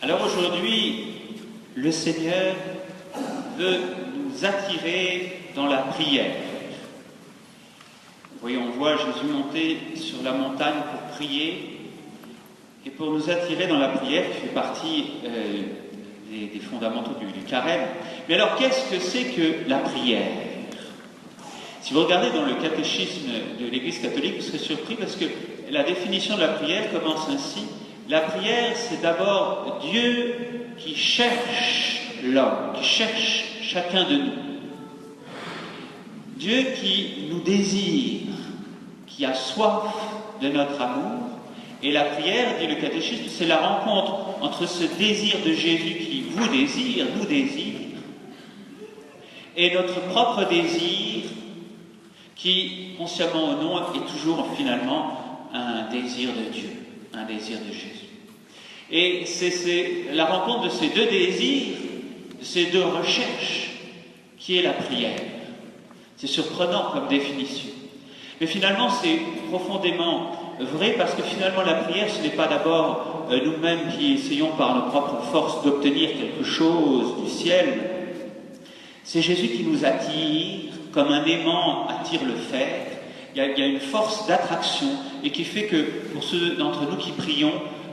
Alors aujourd'hui, le Seigneur veut nous attirer dans la prière. Vous voyez, on voit Jésus monter sur la montagne pour prier et pour nous attirer dans la prière, qui fait partie des fondamentaux du carême. Mais alors, qu'est-ce que c'est que la prière? Si vous regardez dans le catéchisme de l'Église catholique, vous serez surpris parce que la définition de la prière commence ainsi. La prière, c'est d'abord Dieu qui cherche l'homme, qui cherche chacun de nous. Dieu qui nous désire, qui a soif de notre amour. Et la prière, dit le catéchisme, c'est la rencontre entre ce désir de Jésus qui vous désire, nous désire, et notre propre désir qui, consciemment ou non, est toujours finalement un désir de Dieu, un désir de Jésus. Et c'est la rencontre de ces deux désirs, de ces deux recherches, qui est la prière. C'est surprenant comme définition. Mais finalement, c'est profondément vrai parce que finalement, la prière, ce n'est pas d'abord nous-mêmes qui essayons par nos propres forces d'obtenir quelque chose du ciel. C'est Jésus qui nous attire, comme un aimant attire le fer. Il y a une force d'attraction et qui fait que pour ceux d'entre nous qui prions,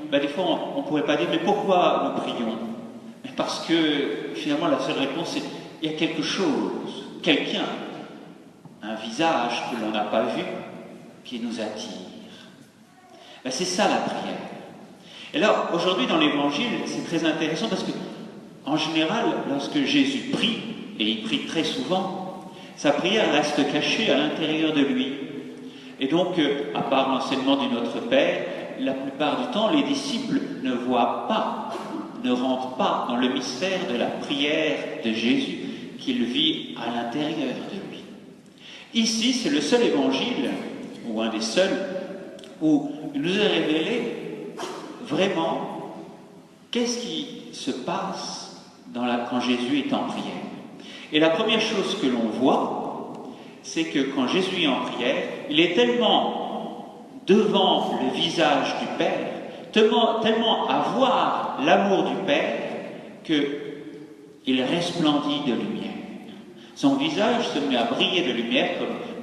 des fois on ne pourrait pas dire mais pourquoi nous prions? Parce que finalement la seule réponse c'est il y a quelque chose, quelqu'un, un visage que l'on n'a pas vu qui nous attire. C'est ça la prière. Et alors aujourd'hui dans l'évangile c'est très intéressant parce que en général lorsque Jésus prie, et il prie très souvent, sa prière reste cachée à l'intérieur de lui. Et donc, à part l'enseignement du Notre Père, la plupart du temps, les disciples ne voient pas, ne rentrent pas dans le mystère de la prière de Jésus qu'il vit à l'intérieur de lui. Ici, c'est le seul évangile, ou un des seuls, où il nous est révélé vraiment qu'est-ce qui se passe quand Jésus est en prière. Et la première chose que l'on voit, c'est que quand Jésus est en prière, il est tellement devant le visage du Père, tellement à voir l'amour du Père, qu'il resplendit de lumière. Son visage se met à briller de lumière,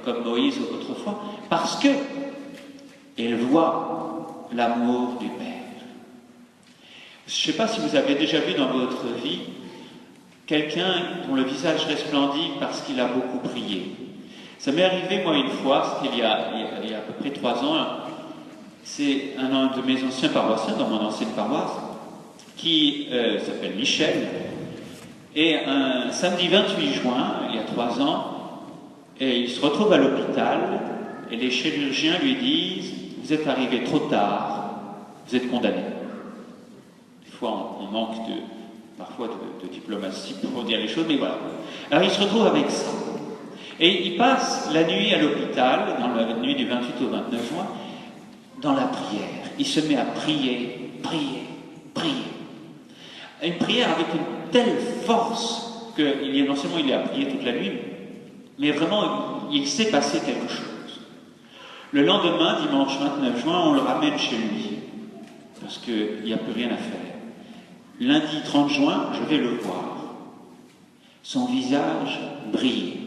comme Moïse autrefois, parce qu'il voit l'amour du Père. Je ne sais pas si vous avez déjà vu dans votre vie quelqu'un dont le visage resplendit parce qu'il a beaucoup prié. Ça m'est arrivé, moi, une fois, c'était il y a à peu près 3 ans, c'est un de mes anciens paroissiens, dans mon ancienne paroisse, qui s'appelle Michel, et un samedi 28 juin, il y a 3 ans, et il se retrouve à l'hôpital, et les chirurgiens lui disent « Vous êtes arrivé trop tard, vous êtes condamné ». Des fois, on manque parfois de diplomatie pour dire les choses, mais voilà. Alors il se retrouve avec ça. Et il passe la nuit à l'hôpital, dans la nuit du 28 au 29 juin, dans la prière. Il se met à prier, prier, prier. Une prière avec une telle force que non seulement il a prié toute la nuit, mais vraiment il s'est passé quelque chose. Le lendemain, dimanche 29 juin, on le ramène chez lui, parce qu'il n'y a plus rien à faire. Lundi 30 juin, je vais le voir. Son visage brille.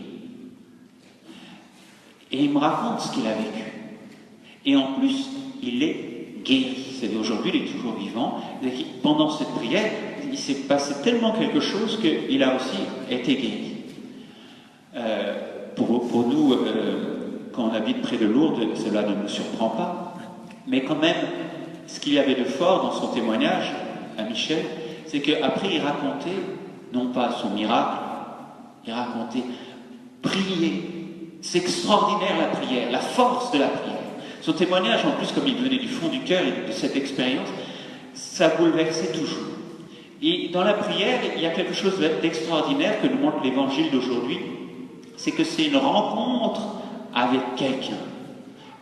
Et il me raconte ce qu'il a vécu. Et en plus, il est guéri. C'est-à-dire aujourd'hui, il est toujours vivant. Pendant cette prière, il s'est passé tellement quelque chose qu'il a aussi été guéri. Pour nous, quand on habite près de Lourdes, cela ne nous surprend pas. Mais quand même, ce qu'il y avait de fort dans son témoignage à Michel, c'est qu'après il racontait, non pas son miracle, il racontait prier. C'est extraordinaire la prière, la force de la prière. Son témoignage, en plus, comme il venait du fond du cœur et de cette expérience, ça bouleversait toujours. Et dans la prière, il y a quelque chose d'extraordinaire que nous montre l'évangile d'aujourd'hui, c'est que c'est une rencontre avec quelqu'un.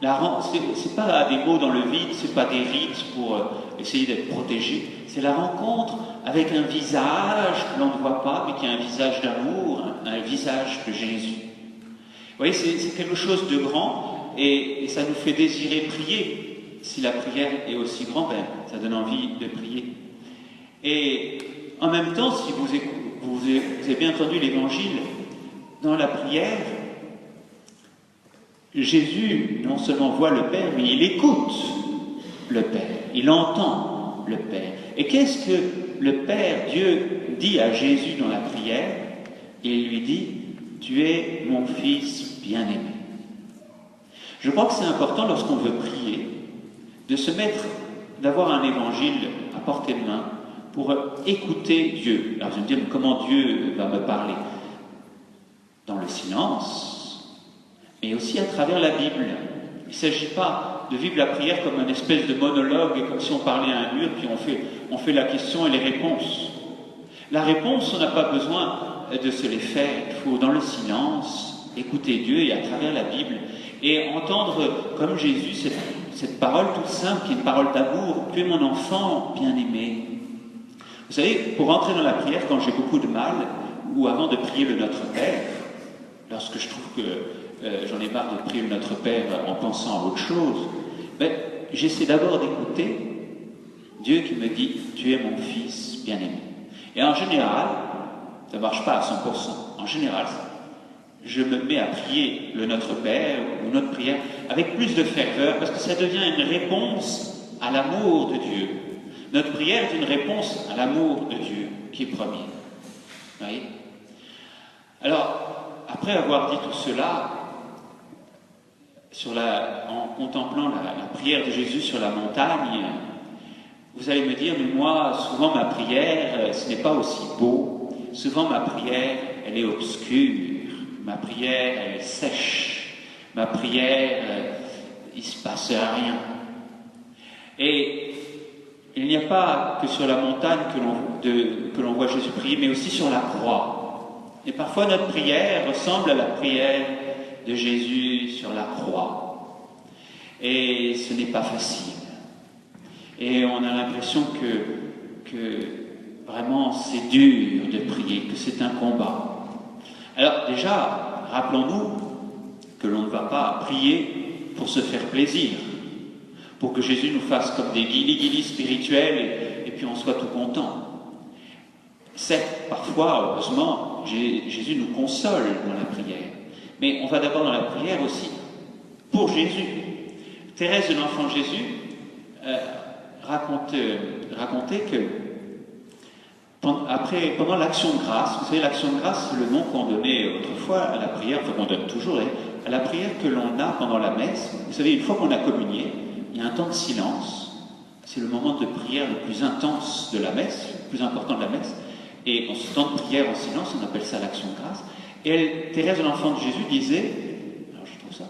C'est pas des mots dans le vide, c'est pas des rites pour essayer d'être protégé. C'est la rencontre avec un visage que l'on ne voit pas, mais qui est un visage d'amour, un visage de Jésus. Vous voyez, c'est quelque chose de grand et ça nous fait désirer prier. Si la prière est aussi grande, ça donne envie de prier. Et en même temps, si vous avez bien entendu l'Évangile, dans la prière, Jésus non seulement voit le Père, mais il écoute le Père, il entend le Père. Et qu'est-ce que le Père, Dieu, dit à Jésus dans la prière? Il lui dit, « Tu es mon Fils bien-aimé ». Je crois que c'est important lorsqu'on veut prier, de se mettre, d'avoir un évangile à portée de main pour écouter Dieu. Alors je me dis, mais comment Dieu va me parler? Dans le silence, mais aussi à travers la Bible. Il ne s'agit pas de vivre la prière comme une espèce de monologue, comme si on parlait à un mur, puis on fait la question et les réponses. La réponse, on n'a pas besoin de se les faire. Il faut, dans le silence, écouter Dieu et à travers la Bible, et entendre, comme Jésus, cette parole toute simple, qui est une parole d'amour. Tu es mon enfant bien-aimé. Vous savez, pour entrer dans la prière, quand j'ai beaucoup de mal, ou avant de prier le Notre Père, lorsque je trouve que j'en ai marre de prier le Notre Père en pensant à autre chose, j'essaie d'abord d'écouter Dieu qui me dit « Tu es mon Fils bien-aimé ». Et en général, ça ne marche pas à 100%, en général, je me mets à prier le Notre Père ou notre prière avec plus de ferveur, parce que ça devient une réponse à l'amour de Dieu. Notre prière est une réponse à l'amour de Dieu qui est premier. Vous voyez? Alors, après avoir dit tout cela, en contemplant la prière de Jésus sur la montagne, vous allez me dire, mais moi, souvent ma prière, ce n'est pas aussi beau. Souvent ma prière, elle est obscure. Ma prière, elle est sèche. Ma prière, il ne se passe rien. Et il n'y a pas que sur la montagne que l'on voit Jésus prier, mais aussi sur la croix. Et parfois notre prière ressemble à la prière de Jésus sur la croix. Et ce n'est pas facile. Et on a l'impression que vraiment c'est dur de prier, que c'est un combat. Alors déjà, rappelons-nous que l'on ne va pas prier pour se faire plaisir, pour que Jésus nous fasse comme des guilis spirituels et puis on soit tout content. Certes, parfois, heureusement, Jésus nous console dans la prière, mais on va d'abord dans la prière aussi pour Jésus. Thérèse de l'Enfant Jésus racontait que pendant l'action de grâce, vous savez, l'action de grâce, c'est le nom qu'on donnait autrefois à la prière, enfin qu'on donne toujours, à la prière que l'on a pendant la messe. Vous savez, une fois qu'on a communié, il y a un temps de silence. C'est le moment de prière le plus intense de la messe, le plus important de la messe. Et en ce temps de prière en silence, on appelle ça l'action de grâce. Et Thérèse de l'Enfant de Jésus disait, alors je trouve ça,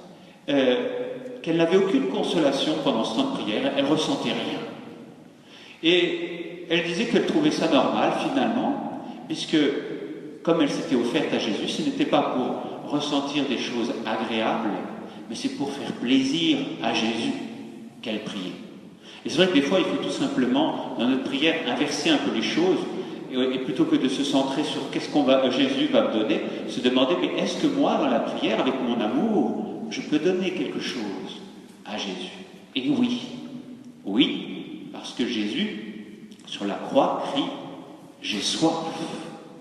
qu'elle n'avait aucune consolation pendant ce temps de prière, elle ressentait rien. Et elle disait qu'elle trouvait ça normal, finalement, puisque, comme elle s'était offerte à Jésus, ce n'était pas pour ressentir des choses agréables, mais c'est pour faire plaisir à Jésus qu'elle priait. Et c'est vrai que des fois, il faut tout simplement, dans notre prière, inverser un peu les choses, et plutôt que de se centrer sur qu'est-ce Jésus va me donner, se demander, mais est-ce que moi, dans la prière, avec mon amour, je peux donner quelque chose à Jésus? Et oui, parce que Jésus, sur la croix, crie « J'ai soif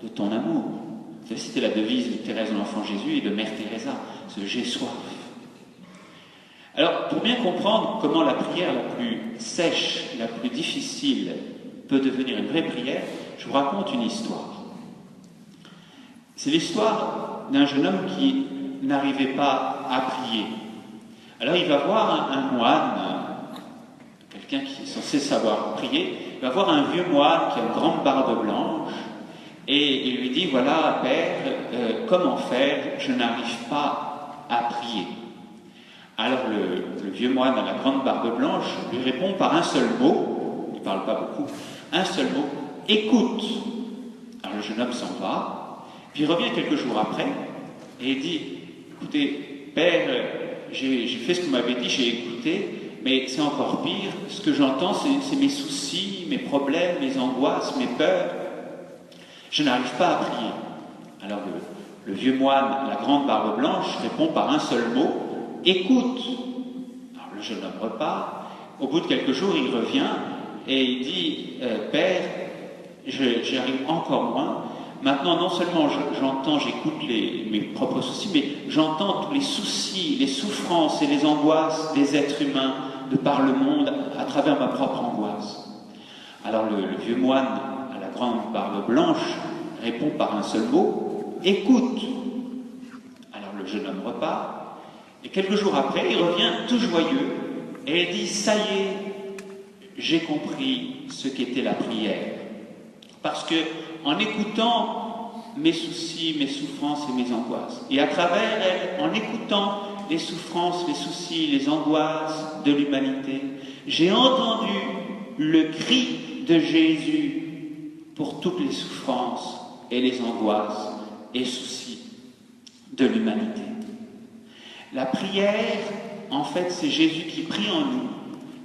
de ton amour ». Vous savez, c'était la devise de Thérèse de l'Enfant Jésus et de Mère Teresa, ce « J'ai soif ». Alors, pour bien comprendre comment la prière la plus sèche, la plus difficile peut devenir une vraie prière, je vous raconte une histoire. C'est l'histoire d'un jeune homme qui n'arrivait pas à prier. Alors, il va voir un moine, quelqu'un qui est censé savoir prier. Il va voir un vieux moine qui a une grande barbe blanche et il lui dit, voilà, Père, comment faire? Je n'arrive pas à prier. Alors le vieux moine à la grande barbe blanche lui répond par un seul mot, il ne parle pas beaucoup, un seul mot, écoute. Alors le jeune homme s'en va, puis il revient quelques jours après et il dit, écoutez, Père, j'ai fait ce que vous m'avez dit, j'ai écouté, mais c'est encore pire, ce que j'entends, c'est mes soucis, mes problèmes, mes angoisses, mes peurs. Je n'arrive pas à prier. Alors le vieux moine, la grande barbe blanche, répond par un seul mot, écoute. Alors le jeune homme repart. Au bout de quelques jours, il revient et il dit, Père, j'arrive encore moins. Maintenant, non seulement j'entends, j'écoute mes propres soucis, mais j'entends tous les soucis, les souffrances et les angoisses des êtres humains de par le monde à travers ma propre angoisse. Alors le vieux moine à la grande barbe blanche répond par un seul mot, « Écoute !» Alors le jeune homme repart, et quelques jours après, il revient tout joyeux, et il dit, « Ça y est, j'ai compris ce qu'était la prière. » Parce que en écoutant mes soucis, mes souffrances et mes angoisses, et à travers elles, en écoutant les souffrances, les soucis, les angoisses de l'humanité, j'ai entendu le cri de Jésus pour toutes les souffrances et les angoisses et soucis de l'humanité. La prière, en fait, c'est Jésus qui prie en nous.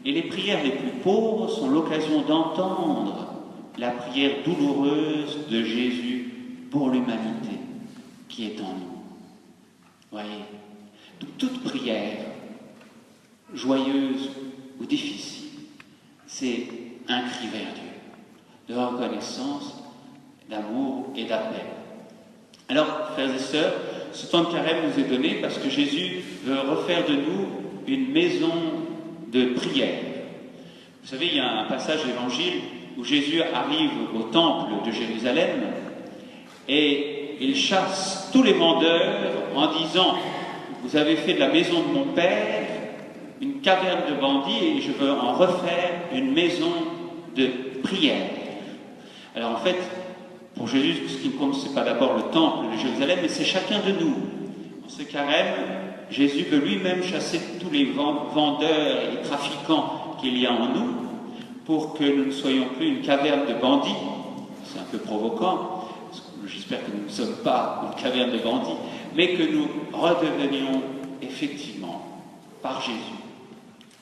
Et les prières les plus pauvres sont l'occasion d'entendre la prière douloureuse de Jésus pour l'humanité qui est en nous. Voyez, toute prière, joyeuse ou difficile, c'est un cri vers Dieu, de reconnaissance, d'amour et d'appel. Alors, frères et sœurs, ce temps de carême nous est donné parce que Jésus veut refaire de nous une maison de prière. Vous savez, il y a un passage de l'Évangile où Jésus arrive au temple de Jérusalem et il chasse tous les vendeurs en disant « Vous avez fait de la maison de mon Père une caverne de bandits et je veux en refaire une maison de prière. » Alors en fait, pour Jésus, ce qui compte, ce n'est pas d'abord le temple de Jérusalem, mais c'est chacun de nous. En ce carême, Jésus veut lui-même chasser tous les vendeurs et les trafiquants qu'il y a en nous, pour que nous ne soyons plus une caverne de bandits. C'est un peu provoquant, j'espère que nous ne sommes pas une caverne de bandits, mais que nous redevenions effectivement, par Jésus,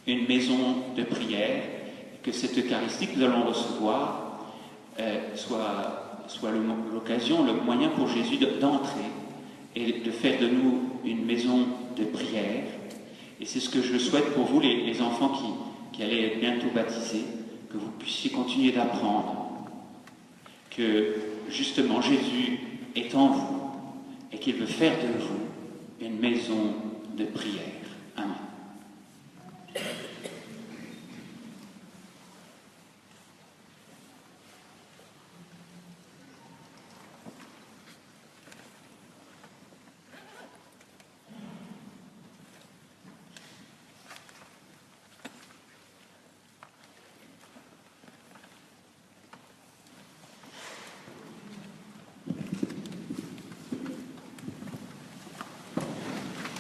une maison de prière, et que cette Eucharistie que nous allons recevoir soit l'occasion, le moyen pour Jésus d'entrer et de faire de nous une maison de prière. Et c'est ce que je souhaite pour vous, les enfants qui allez être bientôt baptisés, que vous puissiez continuer d'apprendre que justement Jésus est en vous et qu'il veut faire de vous une maison de prière. Amen.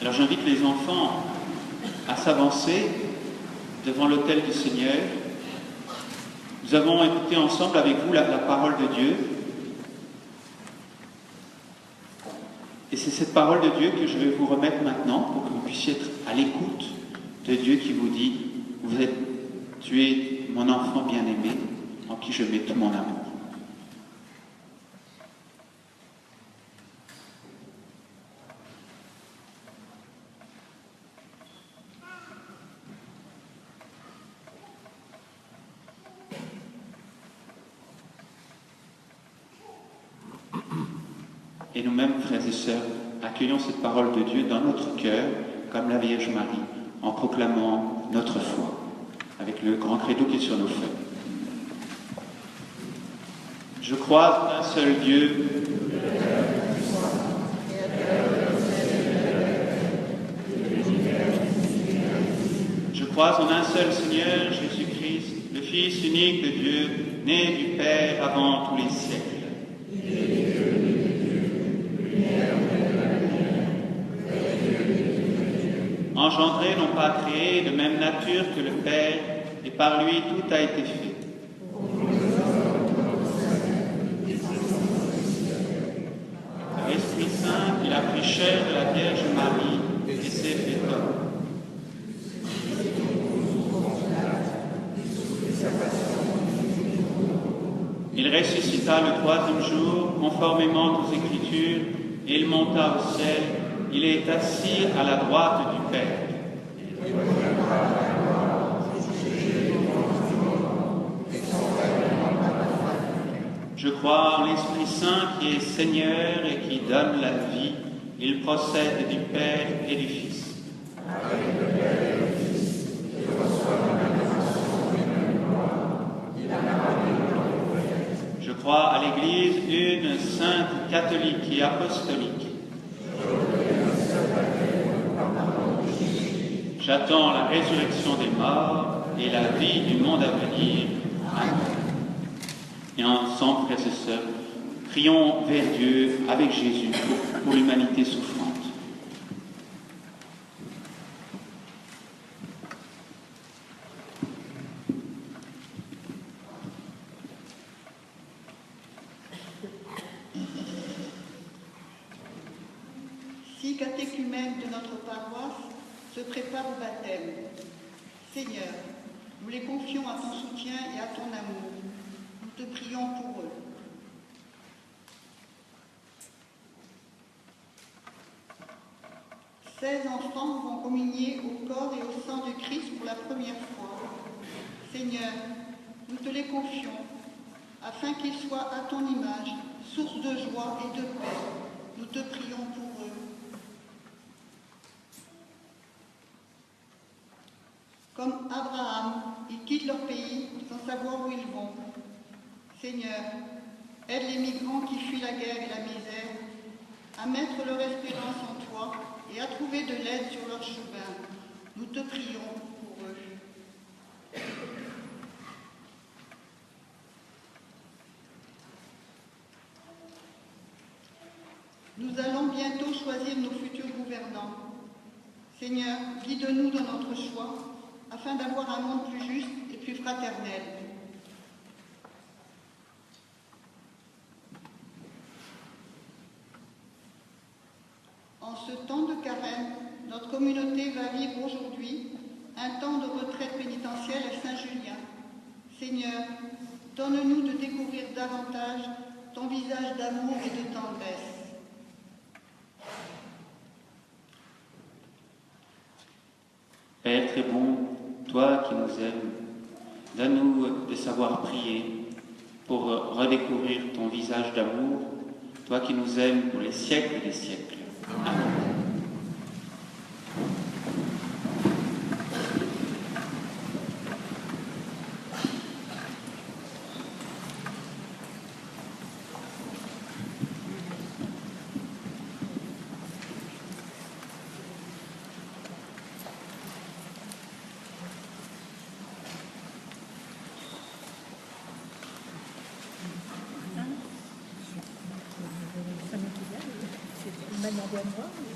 Alors j'invite les enfants à s'avancer devant l'autel du Seigneur. Nous avons écouté ensemble avec vous la parole de Dieu. Et c'est cette parole de Dieu que je vais vous remettre maintenant pour que vous puissiez être à l'écoute de Dieu qui vous dit « Tu es mon enfant bien-aimé en qui je mets tout mon amour. » Et nous-mêmes, frères et sœurs, accueillons cette parole de Dieu dans notre cœur, comme la Vierge Marie, en proclamant notre foi, avec le grand credo qui est sur nos feuilles. Je crois en un seul Dieu, je crois en un seul Seigneur, Jésus-Christ, le Fils unique de Dieu, né du Père avant tous les siècles. Engendré, non pas créé, de même nature que le Père, et par lui tout a été fait. L'Esprit Saint, il a pris chair de la Vierge Marie et s'est fait homme. Il ressuscita le troisième jour, conformément aux Écritures, et il monta au ciel. Il est assis à la droite du Père. Je crois en l'Esprit Saint qui est Seigneur et qui donne la vie. Il procède du Père et du Fils. Je crois à l'Église une sainte, catholique et apostolique. J'attends la résurrection des morts et la vie du monde à venir. Amen. Et ensemble, frères et sœurs, prions vers Dieu avec Jésus pour l'humanité souffrante. Six catéchumènes de notre paroisse se préparent au baptême. Seigneur, nous les confions à ton soutien et à ton amour. Nous te prions pour eux. « 16 enfants vont communier au corps et au sang de Christ pour la première fois. Seigneur, nous te les confions, afin qu'ils soient à ton image, source de joie et de paix. Nous te prions pour eux. Comme Abraham, ils quittent leur pays sans savoir où ils vont. Seigneur, aide les migrants qui fuient la guerre et la misère à mettre leur espérance en toi et à trouver de l'aide sur leur chemin. Nous te prions pour eux. Nous allons bientôt choisir nos futurs gouvernants. Seigneur, guide-nous dans notre choix afin d'avoir un monde plus juste et plus fraternel. En ce temps de carême, notre communauté va vivre aujourd'hui un temps de retraite pénitentielle à Saint-Julien. Seigneur, donne-nous de découvrir davantage ton visage d'amour et de tendresse. Père très bon, toi qui nous aimes, donne-nous de savoir prier pour redécouvrir ton visage d'amour, toi qui nous aimes pour les siècles des siècles. Amen. C'est une manière de voir.